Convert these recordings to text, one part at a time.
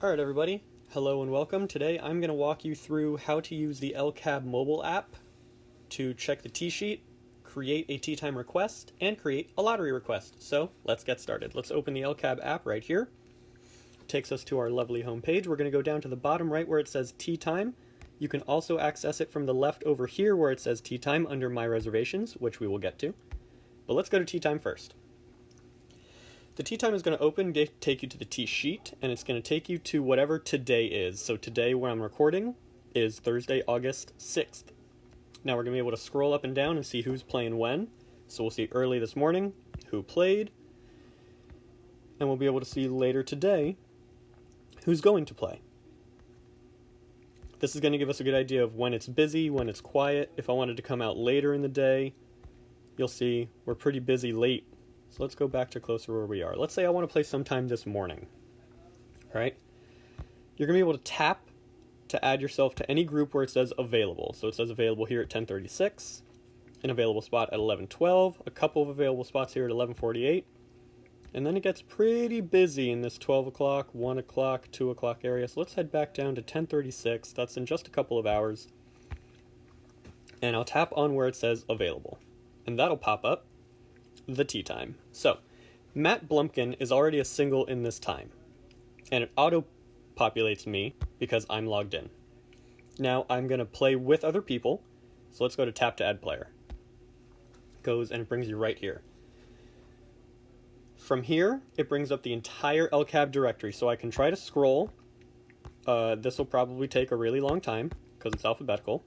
Alright everybody, hello and welcome. Today I'm going to walk you through how to use the LCAB mobile app to check the tee sheet, create a tee time request, and create a lottery request. So let's get started. Let's open the LCAB app right here. It takes us to our lovely home page. We're going to go down to the bottom right where it says tee time. You can also access it from the left over here where it says tee time under my reservations, which we will get to. But let's go to tee time first. The tee time is going to open, take you to the tee sheet, and it's going to take you to whatever today is. So today, when I'm recording, is Thursday, August 6th. Now we're going to be able to scroll up and down and see who's playing when. So we'll see early this morning who played, and we'll be able to see later today who's going to play. This is going to give us a good idea of when it's busy, when it's quiet. If I wanted to come out later in the day, you'll see we're pretty busy late. So let's go back to closer where we are. Let's say I want to play sometime this morning. All right? You're going to be able to tap to add yourself to any group where it says available. So it says available here at 10:36, an available spot at 11:12, a couple of available spots here at 11:48, and then it gets pretty busy in this 12 o'clock, 1 o'clock, 2 o'clock area. So let's head back down to 10:36. That's in just a couple of hours. And I'll tap on where it says available. And that'll pop up the tee time. So, Matt Blumpkin is already a single in this time, and it auto-populates me because I'm logged in. Now, I'm going to play with other people, so let's go to tap to add player. Goes and it brings you right here. From here, it brings up the entire LCAB directory, so I can try to scroll. This will probably take a really long time because it's alphabetical.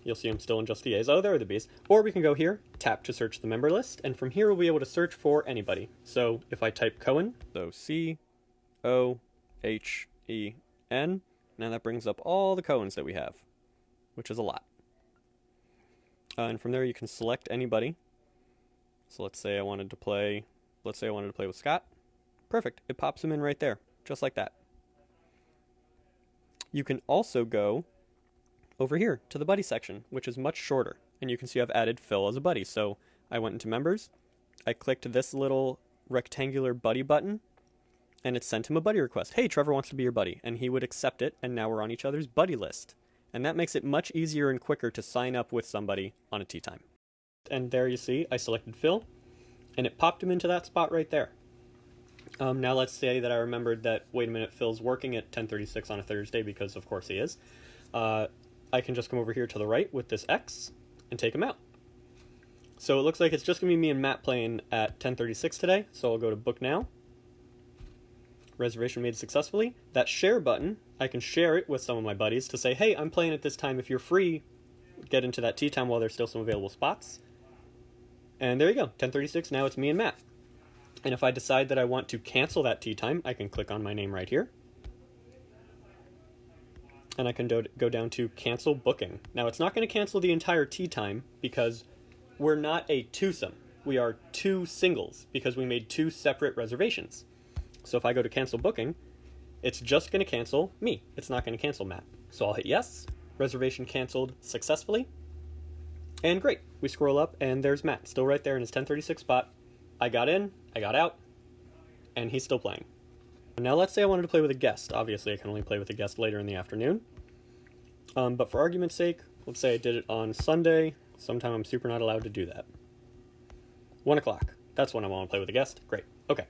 You'll see I'm still in just the A's. Oh, there are the B's. Or we can go here, tap to search the member list, and from here we'll be able to search for anybody. So if I type Cohen, so C-O-H-E-N, now that brings up all the Cohens that we have, which is a lot. And from there you can select anybody. So let's say I wanted to play with Scott. Perfect. It pops him in right there, just like that. You can also go over here to the buddy section, which is much shorter, and you can see I've added Phil as a buddy. So I went into members, I clicked this little rectangular buddy button, and it sent him a buddy request. Hey, Trevor wants to be your buddy, and he would accept it, and now we're on each other's buddy list. And that makes it much easier and quicker to sign up with somebody on a tee time. And there you see I selected Phil, and it popped him into that spot right there. Now let's say that I remembered that, wait a minute, Phil's working at 10:36 on a Thursday, because of course he is. I can just come over here to the right with this X and take him out. So it looks like it's just going to be me and Matt playing at 10:36 today. So I'll go to book now. Reservation made successfully. That share button, I can share it with some of my buddies to say, hey, I'm playing at this time. If you're free, get into that tee time while there's still some available spots. And there you go, 10:36. Now it's me and Matt. And if I decide that I want to cancel that tee time, I can click on my name right here. And I can go down to cancel booking. Now it's not going to cancel the entire tee time because we're not a twosome. We are two singles because we made two separate reservations. So if I go to cancel booking, it's just going to cancel me. It's not going to cancel Matt. So I'll hit yes. Reservation canceled successfully. And great. We scroll up and there's Matt still right there in his 10:36 spot. I got in, I got out, and he's still playing. Now let's say I wanted to play with a guest. Obviously I can only play with a guest later in the afternoon. But for argument's sake, let's say I did it on Sunday. Sometime I'm super not allowed to do that. 1 o'clock. That's when I want to play with a guest. Great. Okay.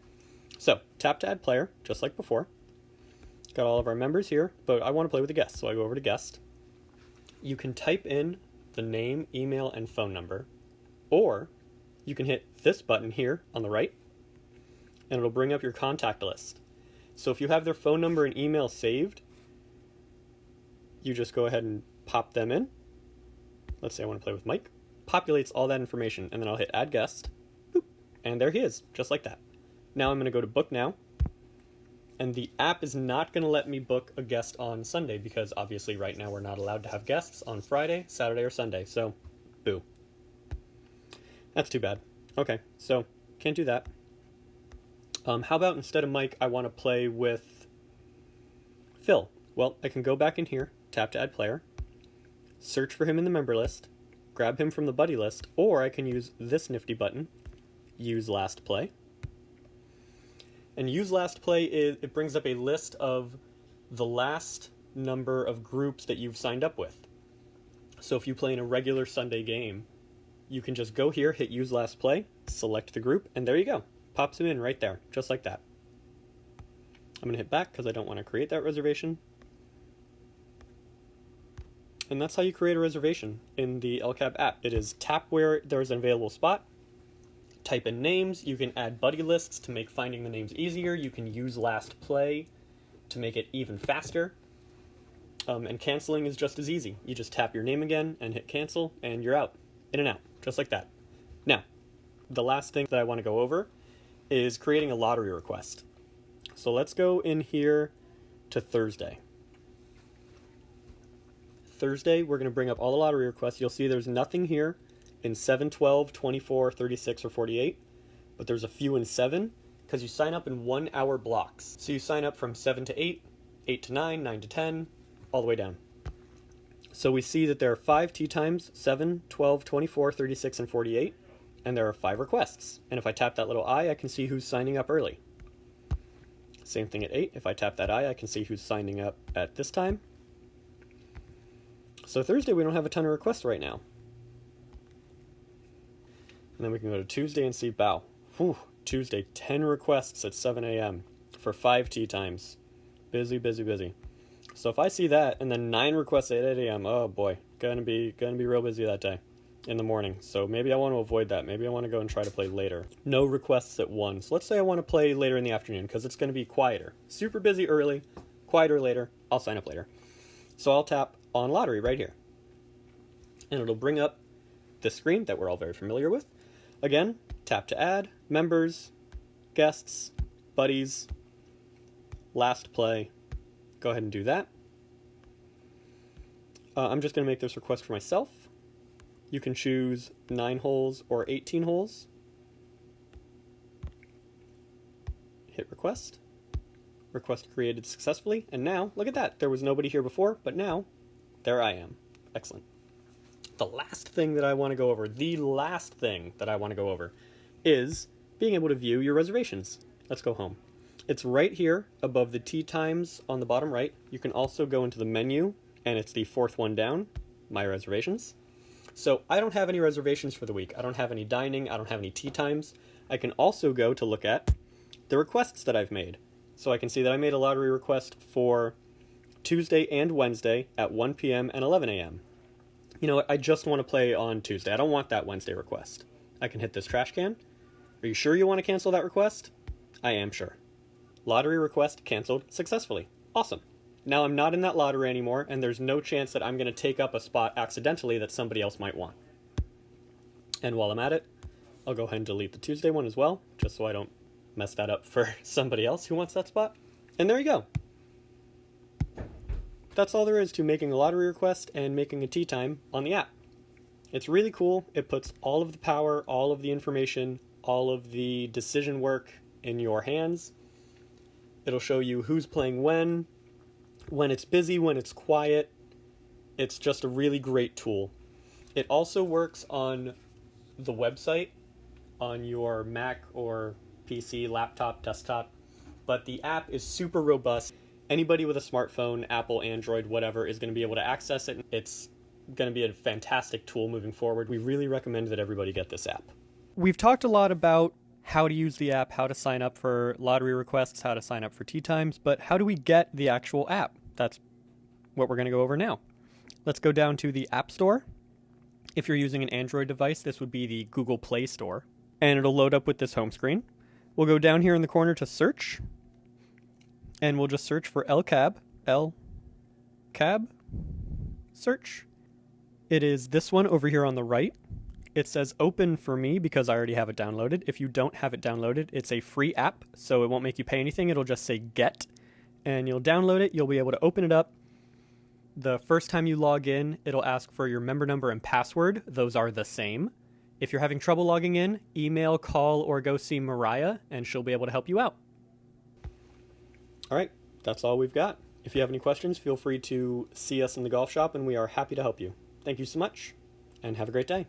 So tap to add player, just like before. Got all of our members here, but I want to play with a guest. So I go over to guest. You can type in the name, email, and phone number. Or you can hit this button here on the right, and it'll bring up your contact list. So if you have their phone number and email saved, you just go ahead and pop them in. Let's say I want to play with Mike. Populates all that information, and then I'll hit add guest. Boop, and there he is, just like that. Now I'm going to go to book now. And the app is not going to let me book a guest on Sunday because obviously right now we're not allowed to have guests on Friday, Saturday, or Sunday. So, boo. That's too bad. Okay, so can't do that. How about instead of Mike, I want to play with Phil? Well, I can go back in here, tap to add player, search for him in the member list, grab him from the buddy list, or I can use this nifty button, use last play, And use last play it brings up a list of the last number of groups that you've signed up with. So if you play in a regular Sunday game, you can just go here, hit use last play, select the group, and there you go. Pops them in right there, just like that. I'm going to hit back because I don't want to create that reservation. And that's how you create a reservation in the LCAB app. It is tap where there's an available spot, type in names, you can add buddy lists to make finding the names easier, you can use last play to make it even faster, and canceling is just as easy. You just tap your name again and hit cancel, and you're out, in and out, just like that. Now, the last thing that I want to go over is creating a lottery request. So let's go in here to Thursday. Thursday, we're going to bring up all the lottery requests. You'll see there's nothing here in 7, 12, 24, 36, or 48, but there's a few in 7 because you sign up in 1 hour blocks. So you sign up from 7 to 8, 8 to 9, 9 to 10, all the way down. So we see that there are 5 tee times, 7, 12, 24, 36, and 48, and there are 5 requests. And if I tap that little I can see who's signing up early. Same thing at 8. If I tap that I can see who's signing up at this time. So Thursday, we don't have a ton of requests right now. And then we can go to Tuesday and see, wow, Tuesday, 10 requests at 7 a.m. for 5 tee times. Busy, busy, busy. So if I see that, and then 9 requests at 8 a.m., oh boy, gonna be real busy that day in the morning. So maybe I want to avoid that. Maybe I want to go and try to play later. No requests at 1. So let's say I want to play later in the afternoon because it's going to be quieter. Super busy early, quieter later. I'll sign up later. So I'll tap on lottery right here. And it'll bring up this screen that we're all very familiar with. Again, tap to add, members, guests, buddies, last play. Go ahead and do that. I'm just going to make this request for myself. You can choose 9 holes or 18 holes. Hit request. Request created successfully. And now, look at that. There was nobody here before, but now, there I am. Excellent. The last thing that I want to go over, is being able to view your reservations. Let's go home. It's right here above the tee times on the bottom right. You can also go into the menu, and it's the 4th one down, My Reservations. So I don't have any reservations for the week. I don't have any dining. I don't have any tee times. I can also go to look at the requests that I've made. So I can see that I made a lottery request for Tuesday and Wednesday at 1 p.m. and 11 a.m. You know what? I just want to play on Tuesday. I don't want that Wednesday request. I can hit this trash can. Are you sure you want to cancel that request? I am sure. Lottery request canceled successfully. Awesome. Now I'm not in that lottery anymore, and there's no chance that I'm going to take up a spot accidentally that somebody else might want. And while I'm at it, I'll go ahead and delete the Tuesday one as well, just so I don't mess that up for somebody else who wants that spot. And there you go. That's all there is to making a lottery request and making a tee time on the app. It's really cool. It puts all of the power, all of the information, all of the decision work in your hands. It'll show you who's playing when it's busy, when it's quiet. It's just a really great tool. It also works on the website on your Mac or PC, laptop, desktop, but the app is super robust. Anybody with a smartphone, Apple, Android, whatever, is going to be able to access it. It's going to be a fantastic tool moving forward. We really recommend that everybody get this app. We've talked a lot about how to use the app, how to sign up for lottery requests, how to sign up for tee times, but how do we get the actual app? That's what we're going to go over now. Let's go down to the App Store. If you're using an Android device, this would be the Google Play Store, and it'll load up with this home screen. We'll go down here in the corner to search, and we'll just search for LCAB, search. It is this one over here on the right. It says open for me because I already have it downloaded. If you don't have it downloaded, it's a free app, so it won't make you pay anything. It'll just say get, and you'll download it. You'll be able to open it up. The first time you log in, it'll ask for your member number and password. Those are the same. If you're having trouble logging in, email, call, or go see Mariah, and she'll be able to help you out. All right, that's all we've got. If you have any questions, feel free to see us in the golf shop, and we are happy to help you. Thank you so much, and have a great day.